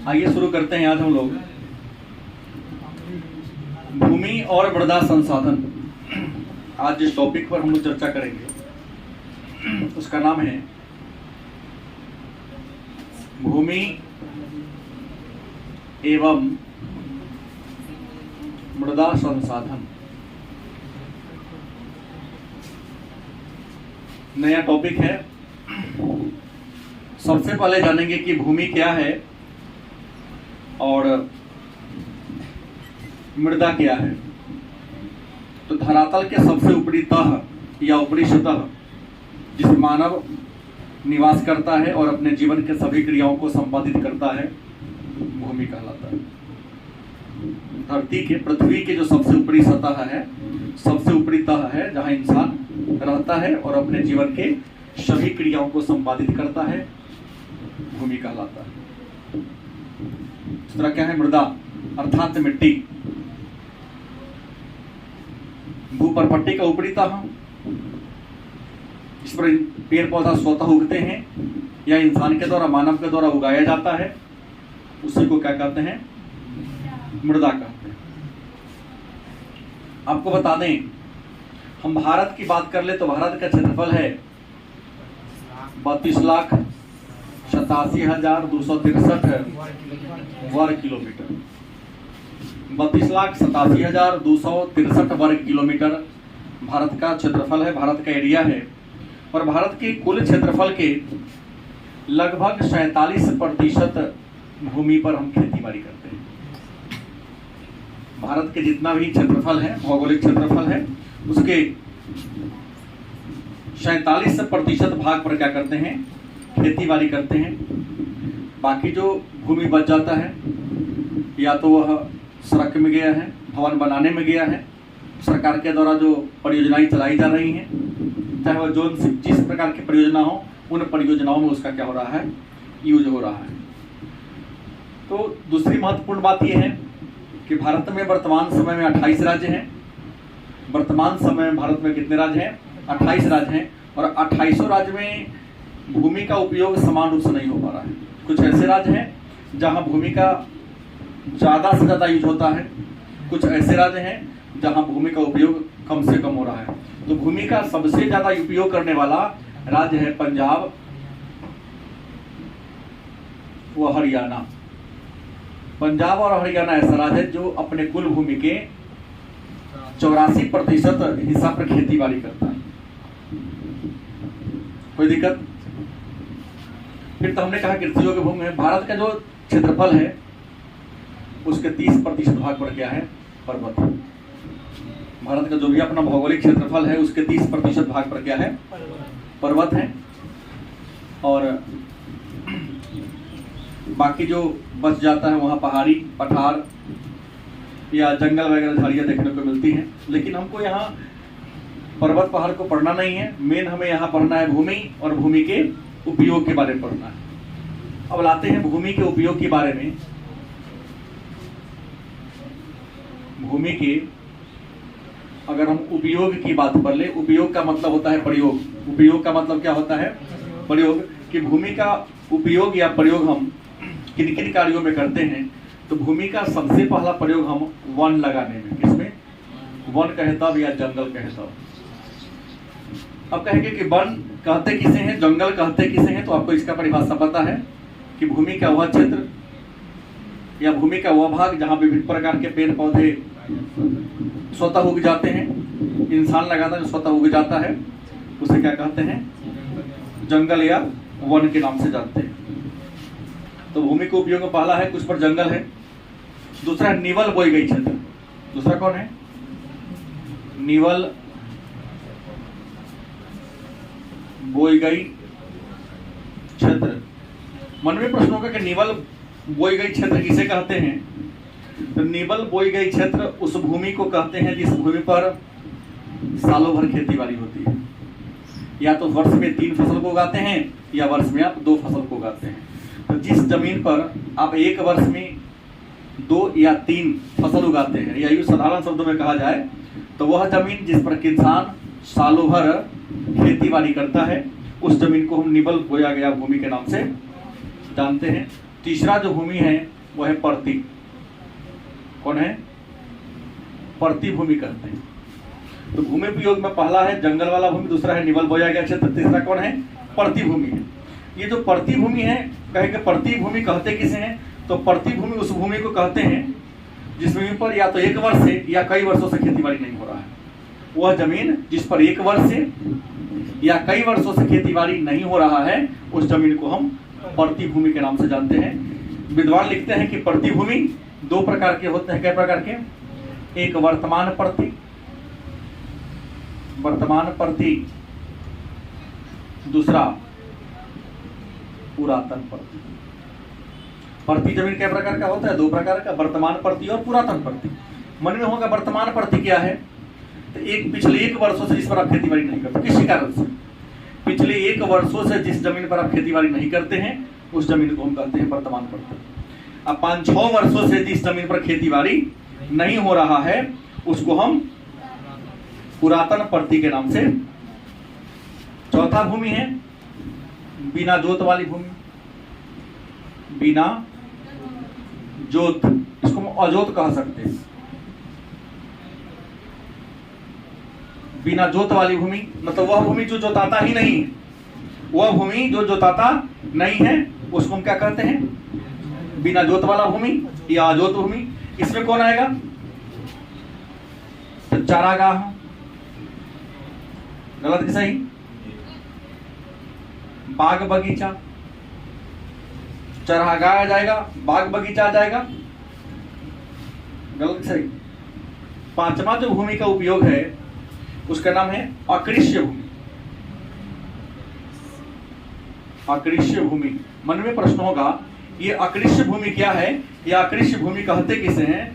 आइए शुरू करते हैं। आज हम लोग भूमि और मृदा संसाधन, आज जिस टॉपिक पर हम लोग चर्चा करेंगे उसका नाम है भूमि एवं मृदा संसाधन। नया टॉपिक है। सबसे पहले जानेंगे कि भूमि क्या है और मृदा क्या है। तो धरातल के सबसे ऊपरी तह या ऊपरी सतह जिस मानव निवास करता है और अपने जीवन के सभी क्रियाओं को संपादित करता है, भूमि कहलाता है। धरती के, पृथ्वी के जो सबसे ऊपरी सतह है, सबसे ऊपरी तह है जहां इंसान रहता है और अपने जीवन के सभी क्रियाओं को संपादित करता है, भूमि कहलाता है। इस तरह क्या है मृदा, अर्थात मिट्टी। भूपरपट्टी का ऊपरी तह, इस पर पेड़ पौधा स्वतः उगते हैं या इंसान के द्वारा, मानव के द्वारा उगाया जाता है, उसी को क्या कहते हैं, मृदा कहते हैं। आपको बता दें, हम भारत की बात कर ले तो भारत का क्षेत्रफल है 32,87,263 वर्ग किलोमीटर। 32,87,263 वर्ग किलोमीटर भारत का क्षेत्रफल है, भारत का एरिया है। और भारत के कुल क्षेत्रफल के लगभग 47% भूमि पर हम खेती बाड़ी करते हैं। भारत के जितना भी क्षेत्रफल है, भौगोलिक क्षेत्रफल है, उसके 47% भाग पर क्या करते हैं, खेती बाड़ी करते हैं। बाकी जो भूमि बच जाता है, या तो वह सड़क में गया है, भवन बनाने में गया है, सरकार के द्वारा जो परियोजनाएं चलाई जा रही हैं, चाहे वह जो जिस प्रकार की परियोजना हो, उन परियोजनाओं में उसका क्या हो रहा है, यूज हो रहा है। तो दूसरी महत्वपूर्ण बात यह है कि भारत में वर्तमान समय में 28 राज्य हैं। वर्तमान समय में भारत में कितने राज्य हैं, 28 राज्य हैं। और 28 राज्य में भूमि का उपयोग समान रूप से नहीं हो पा रहा है। कुछ ऐसे राज्य हैं जहां भूमि का ज़्यादा से ज़्यादा यूज होता है, कुछ ऐसे राज्य हैं जहां भूमि का उपयोग कम से कम हो रहा है। तो भूमि का सबसे ज़्यादा उपयोग करने वाला राज्य है पंजाब व हरियाणा। पंजाब और हरियाणा ऐसा राज्य है जो अपने कुल भूमि के 84% हिस्सा पर खेती बाड़ी करता है। कोई दिक्कत? फिर तो हमने कहा कृषि योग्य भूमि है। भारत का जो क्षेत्रफल है उसके 30% भाग पर क्या है, पर्वत है। भारत का जो भी अपना भौगोलिक क्षेत्रफल है उसके 30% भाग पर क्या है, पर्वत है। और बाकी जो बच जाता है वहाँ पहाड़ी, पठार या जंगल वगैरह झाड़ियाँ देखने को मिलती हैं। लेकिन हमको यहाँ पर्वत पहाड़ को पढ़ना नहीं है, मेन हमें यहाँ पढ़ना है भूमि और भूमि के उपयोग के बारे में पढ़ना है। अब लाते हैं भूमि के उपयोग के बारे में। भूमि के अगर हम उपयोग की बात कर ले, उपयोग का मतलब होता है प्रयोग। उपयोग का मतलब क्या होता है, प्रयोग। कि भूमि का उपयोग या प्रयोग हम किन किन कार्यों में करते हैं। तो भूमि का सबसे पहला प्रयोग हम वन लगाने में, किसमें, वन कहे तब या जंगल कहे तब। अब कहेंगे कि वन कहते किसे हैं, जंगल कहते किसे हैं, तो आपको इसका परिभाषा पता है कि भूमि का वह क्षेत्र या भूमि का वह भाग जहां विभिन्न प्रकार के पेड़ पौधे स्वतः उग जाते हैं, इंसान लगाता है जो स्वतः उग जाता है, उसे क्या कहते हैं, जंगल या वन के नाम से जानते हैं। तो भूमि के उपयोग में पहला है, कुछ पर जंगल है। दूसरा है निवल बोई गई क्षेत्र। दूसरा कौन है, निवल बोई गई क्षेत्र। मन में प्रश्न होगा कि निवल बोई गई क्षेत्र किसे कहते हैं। तो निवल बोई गई क्षेत्र उस भूमि को कहते हैं जिस भूमि पर सालों भर खेती बाड़ी होती है। या तो वर्ष में 3 फसल को उगाते हैं या वर्ष में आप 2 फसल को उगाते हैं। तो जिस जमीन पर आप एक वर्ष में 2 या 3 फसल उगाते हैं, या यूँ साधारण शब्दों में कहा जाए तो वह जमीन जिस पर किसान सालों भर खेती बाड़ी करता है, उस जमीन को हम निवल बोया गया भूमि के नाम से जानते हैं। तीसरा जो भूमि है वो है परती। कौन है? परती भूमि कहते हैं। तो भूमि उपयोग में पहला है जंगल वाला भूमि, दूसरा है निवल बोया गया क्षेत्र, तीसरा कौन है? परती भूमि है। ये जो परती भूमि है, कहेंगे परती भूमि कहते किसे हैं? तो परती भूमि उस भूमि को कहते हैं जिस भूमि पर या तो एक वर्ष से या कई वर्षों से खेतीबाड़ी नहीं हो रहा है। वह जमीन जिस पर एक वर्ष से या कई वर्षों से खेतीबाड़ी नहीं हो रहा है, उस जमीन को हम परती भूमि के नाम से जानते हैं। विद्वान लिखते हैं कि परती भूमि दो प्रकार के होते हैं। कई प्रकार के? एक वर्तमान परती, वर्तमान परती, दूसरा पुरातन परती। परती जमीन कई प्रकार का होता है? दो प्रकार का, वर्तमान परती और पुरातन परती। मन में होगा वर्तमान परती क्या है? तो एक पिछले 1 वर्षों से जिस पर आप खेतीबाड़ी नहीं करते, किसी कारण से पिछले 1 वर्षों से जिस जमीन पर आप खेतीबाड़ी नहीं करते हैं, उस जमीन को हम कहते हैं वर्तमान परती। अब 5-6 वर्षों से जिस जमीन पर खेतीबाड़ी नहीं हो रहा है, उसको हम पुरातन परती के नाम से। चौथा भूमि है बिना जोत वाली भूमि, बिना जोत, इसको हम अजोत कह सकते हैं। बिना जोत वाली भूमि मतलब वह भूमि जो जोताता ही नहीं है, वह भूमि जो जोताता नहीं है उसको हम क्या कहते हैं? बिना जोत वाला भूमि या अजोत भूमि। इसमें कौन आएगा? तो चारागाह। गलत कि सही? बाग बगीचा। चरागाह आ जाएगा, बाग बगीचा आ जाएगा। गलत कि सही? 5वां जो भूमि का उपयोग है उसका नाम है अकृष्य भूमि। अकृष्य भूमि। मन में प्रश्न होगा ये अकृष्य भूमि क्या है, या अकृष्य भूमि कहते किसे हैं?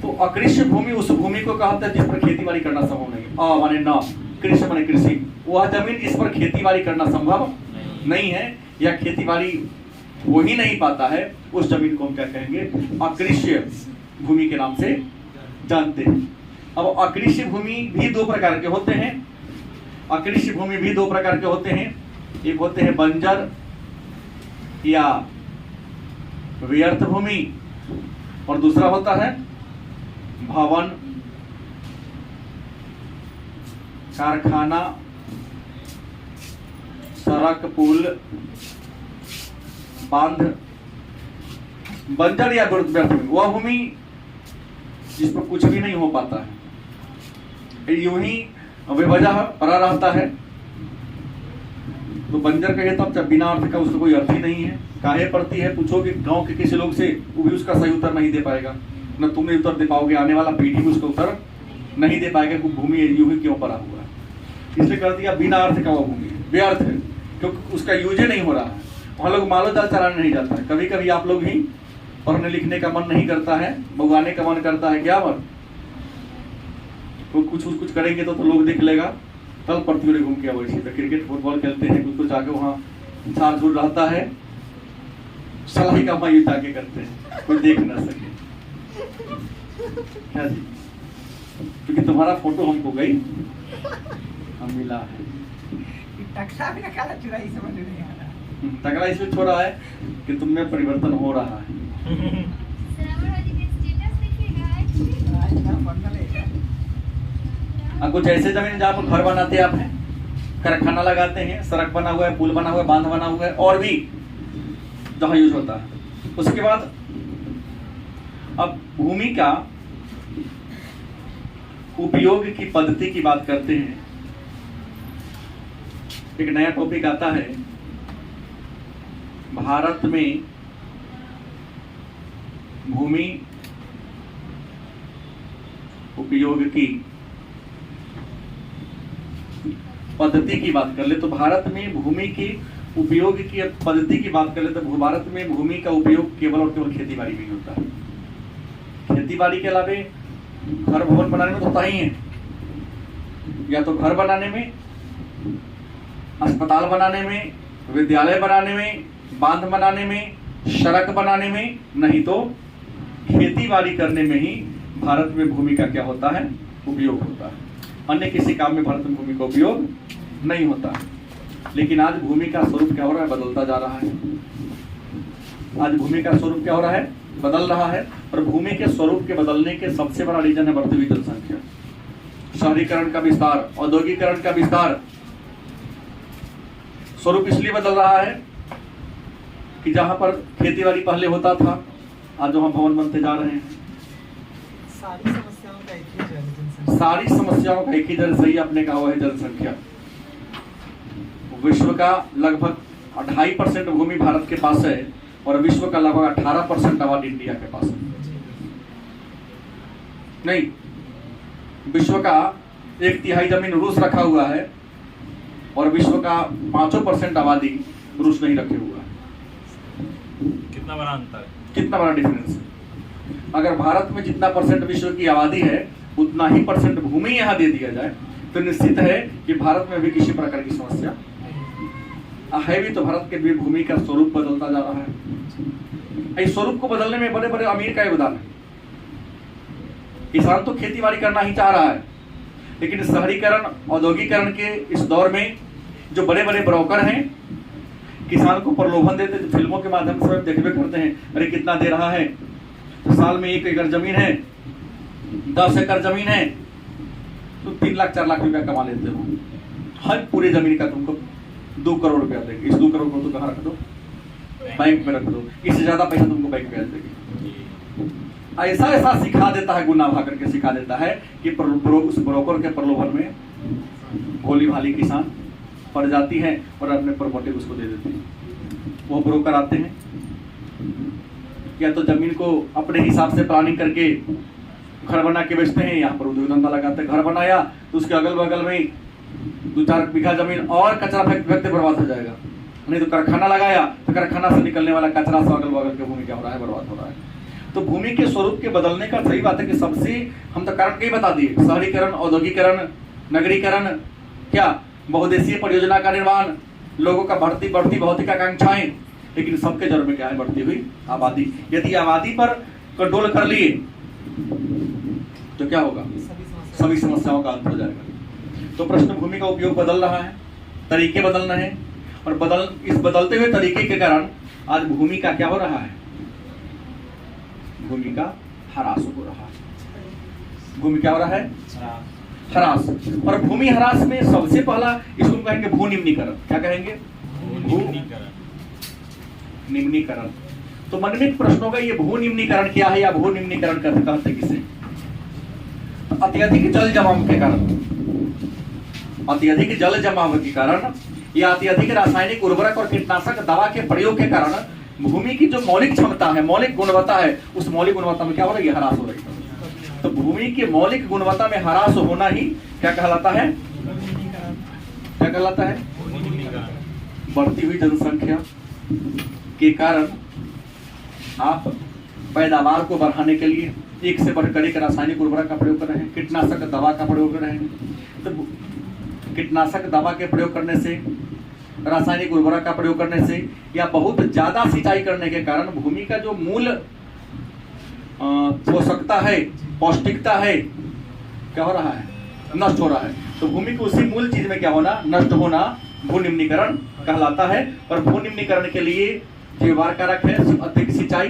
तो अकृष्य भूमि उस भूमि को कहते हैं जिस पर खेतीबाड़ी करना संभव नहीं। अ माने न, कृषि माने कृषि। वह जमीन जिस पर खेतीबाड़ी करना संभव नहीं है या खेतीबाड़ी हो ही नहीं पाता है, उस जमीन को हम क्या कहेंगे? अकृष्य भूमि के नाम से जानते हैं। अब अकृष्य भूमि भी 2 प्रकार के होते हैं। अकृष्य भूमि भी 2 प्रकार के होते हैं। एक होते हैं बंजर या व्यर्थ भूमि, और दूसरा होता है भवन, कारखाना, सड़क, पुल, बांध। बंजर या व्यर्थ भूमि वह भूमि जिस पर कुछ भी नहीं हो पाता है, यूं ही बेवजह पड़ा रहता है। तो बंजर कहे तो जब बिना अर्थ का उसका कोई अर्थ ही नहीं है। काहे पड़ती है पूछोगे गांव के किसी लोग से, वो भी उसका सही उत्तर नहीं दे पाएगा, न तुम भी उत्तर दे पाओगे, आने वाला पीढ़ी भी उसका उत्तर नहीं दे पाएगा कि भूमि यूं ही क्यों पड़ा हुआ है। इसलिए कर दिया बिना अर्थ का वो भूमि है, व्यर्थ है, क्योंकि उसका यूज ही नहीं हो रहा है। वहां लोग मालो जाल चलाने नहीं जाता है। कभी कभी आप लोग ही पढ़ने लिखने का मन नहीं करता है, भगवाने का मन करता है, क्या मन तो कुछ करेंगे तो लोग देख लेगा, कल पड़ती घूम के वैसे तो क्रिकेट फुटबॉल खेलते हैं, कुछ आगे वहाँ छाड़ छूट रहता है, सलाही का मायूस आगे करते हैं, कोई देख ना सके। क्या जी? क्योंकि तुम्हारा फोटो हमको गई हम मिला है। तगड़ा इसमें छोड़ा है कि तुम में परिवर्तन हो रहा है। कुछ ऐसे जमीन जहाँ पर घर बनाते आप हैं, कारखाना लगाते हैं, सड़क बना हुआ है, पुल बना हुआ है, बांध बना हुआ है, और भी जहाँ यूज होता है। उसके बाद अब भूमि का उपयोग की पद्धति की बात करते हैं। एक नया टॉपिक आता है, भारत में भूमि उपयोग की पद्धति की बात कर ले तो भारत में भूमि की उपयोग की पद्धति की बात कर ले तो भारत में भूमि का उपयोग केवल और केवल खेती बाड़ी में ही होता है। खेती बाड़ी के अलावे घर भवन बनाने में तो होता ही है, या तो घर बनाने में, अस्पताल बनाने में, विद्यालय बनाने में, बांध बनाने में, सड़क बनाने में, नहीं तो खेती बाड़ी करने में ही भारत में भूमि का क्या होता है? उपयोग होता है। अन्य किसी काम में भारत में भूमि का उपयोग नहीं होता। लेकिन आज भूमि का स्वरूप क्या हो रहा है? बदलता जा रहा है। आज भूमि का स्वरूप क्या हो रहा है, बदल रहा है। और भूमि के स्वरूप के बदलने के सबसे बड़ा रीजन है बढ़ती हुई जनसंख्या, शहरीकरण का विस्तार, औद्योगिकरण का विस्तार। स्वरूप इसलिए बदल रहा है कि जहां पर खेतीबाड़ी पहले होता था, आज वहां भवन बनते जा रहे हैं। सारी समस्याओं का एक ही जड़ है, जनसंख्या। सारी समस्याओं का एक ही जड़, सही आपने कहा, हुआ है जनसंख्या। विश्व का लगभग 2.5% भूमि भारत के पास है और विश्व का लगभग 18% आबादी इंडिया के पास है। नहीं, विश्व का 1/3 जमीन रूस रखा हुआ है और विश्व का 5% आबादी रूस नहीं रखे हुआ है। कितना बड़ा अंतर है, कितना बड़ा डिफरेंस है। अगर भारत में जितना परसेंट विश्व की आबादी है उतना ही परसेंट भूमि यहाँ दे दिया जाए तो निश्चित है कि भारत में भी किसी प्रकार की समस्या है भी। तो भारत के भी भूमि का स्वरूप बदलता जा रहा है। इस स्वरूप को बदलने में बड़े बड़े अमीर का योगदान है। किसान तो खेती बाड़ी करना ही चाह रहा है, लेकिन शहरीकरण, औद्योगिकरण के इस दौर में जो बड़े बड़े ब्रोकर हैं किसान को प्रलोभन देते, तो फिल्मों के माध्यम से देखते करते हैं, अरे कितना दे रहा है, तो साल में 1 एकड़ जमीन है, 10 एकड़ जमीन है तो 3 लाख 4 लाख रुपया कमा लेते हो। हर पूरे जमीन का तुमको 2 करोड़ रुपया देंगे। इस 2 करोड़ को तो कहाँ रख दो, बैंक में रख दो, इससे ज्यादा पैसा तुमको बैंक में देंगे। ऐसा ऐसा सिखा देता है, गुना भाग करके सिखा देता है कि उस ब्रोकर के प्रलोभन में भोली भाली किसान पड़ जाती है और अपने प्रॉपर्टी उसको दे देती है। वो ब्रोकर आते हैं, या तो जमीन को अपने हिसाब से प्लानिंग करके घर बना के बेचते हैं, यहाँ पर उद्योग धंधा लगाते हैं। घर बनाया तो उसके अगल बगल में 2-4 बीघा जमीन और कचरा फेंकते बर्बाद हो जाएगा। नहीं तो कारखाना लगाया तो कारखाना से निकलने वाला कचरा से अगल बगल के भूमि क्या हो रहा है, बर्बाद हो रहा है। तो भूमि के स्वरूप के बदलने का सही बात है कि सबसे हम तो कारण कई बता दिए, शहरीकरण, औद्योगिकरण, नगरीकरण, क्या बहुदेशीय परियोजना का निर्माण, लोगों का बढ़ती बढ़ती आकांक्षाएं, लेकिन सबके जड़ में क्या है, बढ़ती हुई आबादी। यदि आबादी पर कंट्रोल कर लिए तो क्या होगा, सभी समस्याओं का अंत हो जाएगा। तो प्रश्न, भूमि का उपयोग बदल रहा है, तरीके बदल रहे हैं, और इस बदलते हुए तरीके के कारण आज भूमि का क्या हो रहा है, भूमि का ह्रास हो रहा है। भूमि क्या हो रहा है, ह्रास। और भूमि ह्रास में सबसे पहला इसको कहेंगे भू निम्नीकरण। क्या कहेंगे, भू निम्नीकरण। तो मन में प्रश्न होगा, ये भू निम्नीकरण क्या है, या भू निम्नीकरण कहते किसे? अत्यधिक जल जमाव के कारण, अत्यधिक जल जमाव के कारण या अत्यधिक रासायनिक उर्वरक और कीटनाशक दवा के प्रयोग के कारण भूमि की जो मौलिक क्षमता है, मौलिक गुणवत्ता है, उस मौलिक गुणवत्ता में क्या हो रही है, ह्रास हो रही है। तो भूमि की मौलिक गुणवत्ता में ह्रास होना ही क्या कहलाता है, क्या कहलाता है, बढ़ती हुई जनसंख्या के कारण आप पैदावार को बढ़ाने के लिए एक से बढ़कर एक रासायनिक उर्वरक का प्रयोग कर रहे हैं, कीटनाशक दवा का प्रयोग कर रहे हैं। तो कीटनाशक दवा के प्रयोग करने से, रासायनिक उर्वरक का प्रयोग करने से, या बहुत ज्यादा सिंचाई करने के कारण भूमि का जो मूल पोषकता है, पौष्टिकता है, क्या हो रहा है, नष्ट हो रहा है। तो भूमि को उसी मूल चीज में क्या होना, नष्ट होना, भू निम्नीकरण कहलाता है। और भू निम्नीकरण के लिए व्यवहार कारक है अधिक सिंचाई,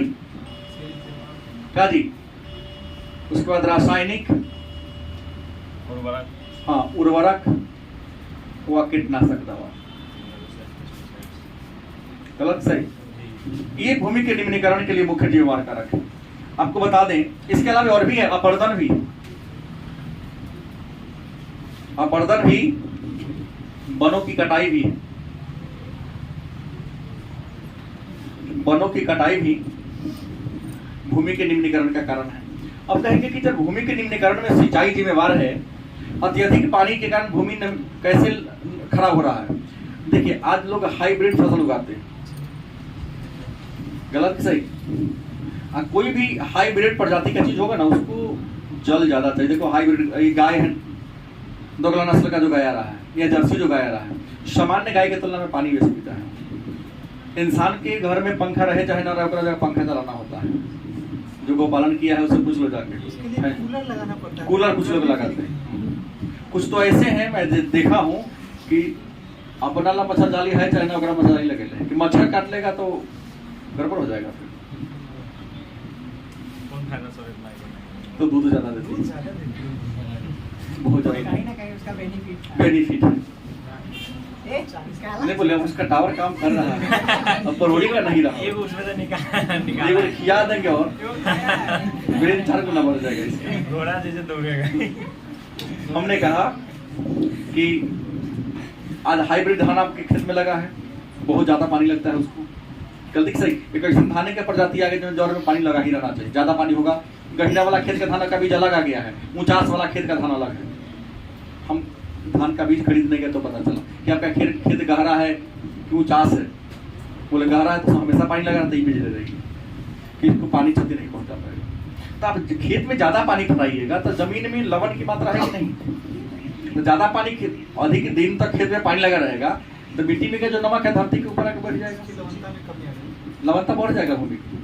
क्या जी, उसके बाद रासायनिक उर्वरक, हाँ उर्वरक व कीटनाशक दवा, गलत सही। ये भूमि के निम्नीकरण के लिए मुख्य जीववार कारक है। आपको बता दें, इसके अलावा और भी है, अपर्दन भी, अपर्दन भी, वनों की कटाई भी, वनों की कटाई भी भूमि के निम्नीकरण का कारण है। अब कहेंगे कि जब भूमि के निम्नीकरण में सिंचाई जिम्मेवार है, अत्यधिक पानी के कारण भूमि कैसे खराब हो रहा है। देखिए, आज लोग हाइब्रिड फसल उगाते हैं, गलत सही। कोई भी हाइब्रिड प्रजाति का चीज होगा ना, उसको जल ज्यादा चाहिए। देखो हाइब्रिड गाय है, दोगला नस्ल का जो गाय आ रहा है, या जर्सी जो गाय आ रहा है, सामान्य गाय की तुलना में पानी बेसी पीता है। इंसान के घर में पंखा रहे चाहे ना रहे, पंखा चलाना होता है। जो गोपालन किया है उससे पूछ लो जाके, कूलर लगाना पड़ता है। कूलर कुछ लोग लगाते हैं। कुछ तो ऐसे हैं, मैं देखा हूँ कि अपना ला मच्छर जाली है चाहे ना, मच्छर जाली लगे कि मच्छर काट लेगा तो गड़बड़ हो जाएगा फिर। कौन खाएगा सर इतना ही? तो दूध ज़्यादा देती दूध है, ज़्यादा देती है। बहुत कहीं ज़्यादा ना कहीं उसका बेनिफिट बेनिफिट है। है। नहीं बोले उसका टावर काम कर रहा है, अब परोड़ी का नहीं रहा। ये उसमें से निकाल ये निकाल बोले खिया देंगे और ब्रेन 4 गुना बढ़ जाएगा इसका। घोड़ा जैसे दौड़ेगा। हमने कहा कि आज हाइब्रिड धान आपके खेत में लगा है, बहुत ज्यादा पानी लगता है उसको, गलती से सही। एक ऐसी धान की प्रजाति आगे जो जड़ में पानी लगा ही रहना चाहिए, ज्यादा पानी होगा। गहिरा वाला खेत का धान का बीज अलग आ गया है, ऊंचास वाला खेत का धान अलग है। हम धान का बीज खरीदने गए तो पता चला कि आपका खेत गहरा है कि ऊंचास है। बोले गहरा है तो हमेशा पानी लगा रहता है, बीज दे देगी कि इसको पानी क्षति नहीं पहुंचा पाएगा। तो आप खेत में ज्यादा पानी फटाइएगा तो जमीन में लवण की मात्रा है कि नहीं, तो ज्यादा पानी अधिक दिन तक खेत में पानी लगा रहेगा तो मिट्टी में का जो नमक है धरती के ऊपर आके बढ़ जाएगा, इसकी लवणता में कमी आ गई। लवणता बढ़ जाएगा भूमि की।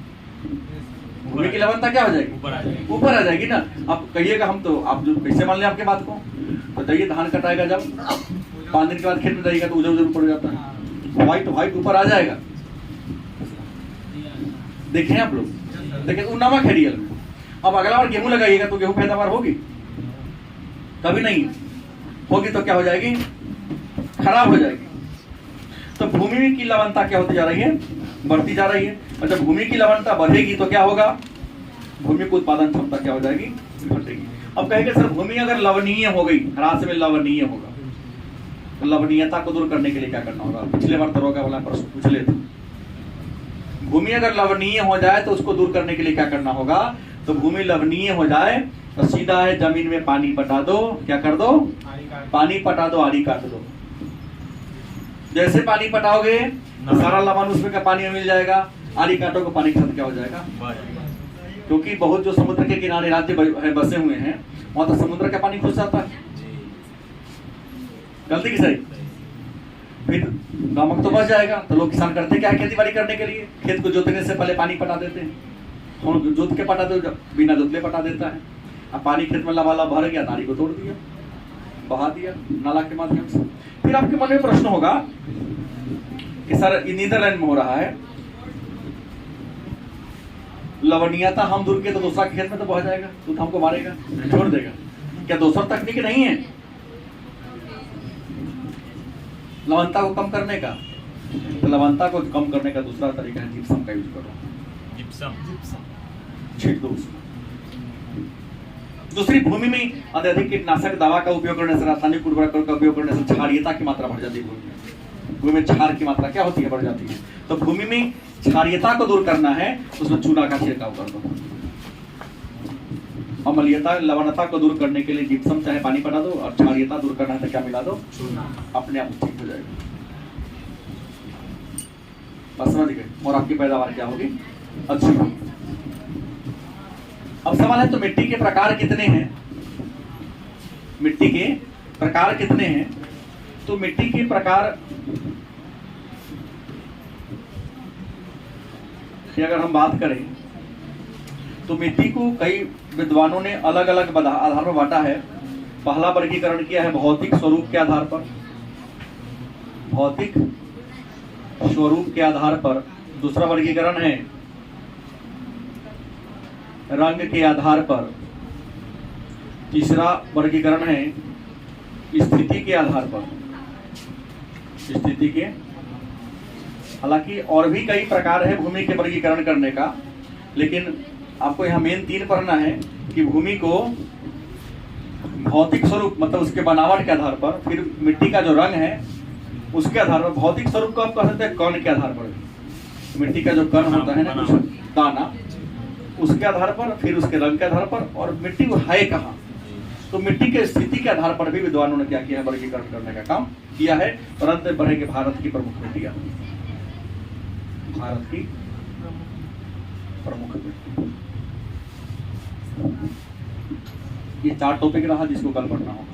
भूमि की लवणता क्या हो जाएगी? ऊपर आ जाएगी। ऊपर आ जाएगी ना। आप कहिएगा हम तो, आप जो कैसे मान लें आपके बात को, तो जाइए धान कटाएगा जब 5 दिन के बाद खेत में जाइएगा तो उजर ऊपर जाता है, व्हाइट ऊपर आ जाएगा। देखें आप लोग, लेकिन वो नमक है रियल में। अब अगला बार गेहूं लगाइएगा तो गेहूं पैदावार होगी? कभी नहीं होगी। तो क्या हो जाएगी? खराब हो जाएगी। तो भूमि की लवणता क्या होती जा रही है? बढ़ती जा रही है। और जब भूमि की लवणता बढ़ेगी तो क्या होगा? भूमि की उत्पादन क्षमता क्या हो जाएगी? घटेगी। अब कहेंगे सर भूमि अगर लवणीय हो गई, ह्रास में लवणीय होगा, तो लवणीयता को दूर करने के लिए क्या करना होगा? पिछले बार दरोगा वाला प्रश्न पूछ ले थे। भूमि अगर लवणीय हो जाए तो उसको दूर करने के लिए क्या करना होगा? तो भूमि लवणीय हो जाए तो सीधा है जमीन में पानी पटा दो। क्या कर दो? पानी पटा दो, आड़ी काट दो। जैसे पानी पटाओगे तो सारा लवण उसमें का पानी में मिल जाएगा, आड़ी काटो को पानी खत्म क्या हो जाएगा? क्योंकि बहुत जो समुद्र के किनारे राज्य बसे हुए हैं वहां तो समुद्र का पानी घुस जाता है। गलती की सही? फिर नमक तो बच जाएगा। तो लोग किसान करते क्या है खेती बाड़ी करने के लिए? खेत को जोतने से पहले पानी पटा देते हैं। हम जोत के पटा दो, बिना जोतले पटा देता है। अब पानी खेत में लबालब भर गया, नाली को तोड़ दिया, बहा दिया नाला के माध्यम से। फिर आपके मन में प्रश्न होगा कि सर नीदरलैंड में हो रहा है, लवणीयता हम दूर के तो दूसरा खेत में तो बह जाएगा, तो हमको मारेगा, छोड़ देगा। क्या दूसरा तकनीक नहीं है लवणता को कम करने का? तो लवणता को कम करने का दूसरा तरीका है जिप्सम का यूज करो। जिप्सम छीट दो उसमें। दूसरी, भूमि में अत्यधिक कीटनाशक दवा का उपयोग करने से, रासायनिक उर्वरकों का उपयोग करने से क्षारीयता की मात्रा बढ़ जाती है। भूमि में क्षार की मात्रा क्या होती है? बढ़ जाती है। तो भूमि में क्षारीयता को दूर करना है, उसमें चूना का छिड़काव कर दो। अम्लीयता लवणता को दूर करने के लिए जिप्सम चाहे पानी पटा दो, और क्षारीयता दूर करना है तो क्या मिला दो? अपने आप ठीक हो जाएगा। बस समझ गए? और आपकी पैदावार क्या होगी? अच्छी होगी। अब सवाल है तो मिट्टी के प्रकार कितने हैं? मिट्टी के प्रकार कितने हैं? तो मिट्टी के प्रकार की अगर हम बात करें तो मिट्टी को कई विद्वानों ने अलग अलग आधार पर बांटा है। पहला वर्गीकरण किया है भौतिक स्वरूप के आधार पर, भौतिक स्वरूप के आधार पर। दूसरा वर्गीकरण है रंग के आधार पर। तीसरा वर्गीकरण है स्थिति के आधार पर, स्थिति के। हालांकि और भी कई प्रकार है भूमि के वर्गीकरण करने का, लेकिन आपको यहाँ मेन 3 पढ़ना है कि भूमि को भौतिक स्वरूप मतलब उसके बनावट के आधार पर, फिर मिट्टी का जो रंग है उसके आधार पर। भौतिक स्वरूप को आप कह सकते हैं कण के आधार पर, मिट्टी का जो कण होता है ना, कुछ दाना, उसके आधार पर, फिर उसके रंग के आधार पर, और मिट्टी वो है कहाँ। तो मिट्टी के स्थिति के आधार पर भी विद्वानों ने क्या किया है? वर्गीकरण करने का काम किया है। परंतु बढ़ेंगे भारत की प्रमुख मिट्टियां, भारत की प्रमुख मिट्टी। ये 4 टॉपिक रहा जिसको कल पढ़ना होगा।